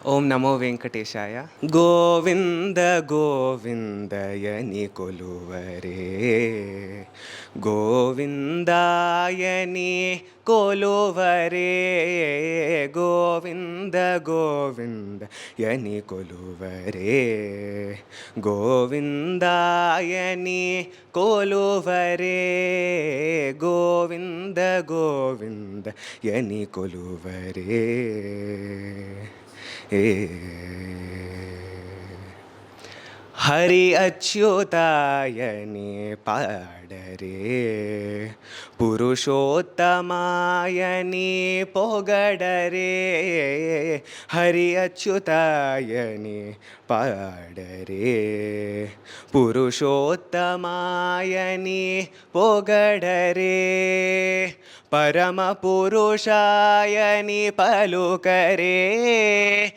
ఓం నమో వెంకటేశాయ. గోవింద గోవిందయని కొలువరే, గోవిందాయని కొలువరే, గోవింద గోవిందయని కొలువరే, గోవిందాయని కొలువరే, గోవింద గోవిందయని కొలువరే. హరి అచ్యుతాయని పాడరే, పురుషోత్తమాయని పొగడరే, హరి అచ్యుతాయని పాడరే, పురుషోత్తమాయని పొగడరే, పరమ పురుషాయని పలుకరే,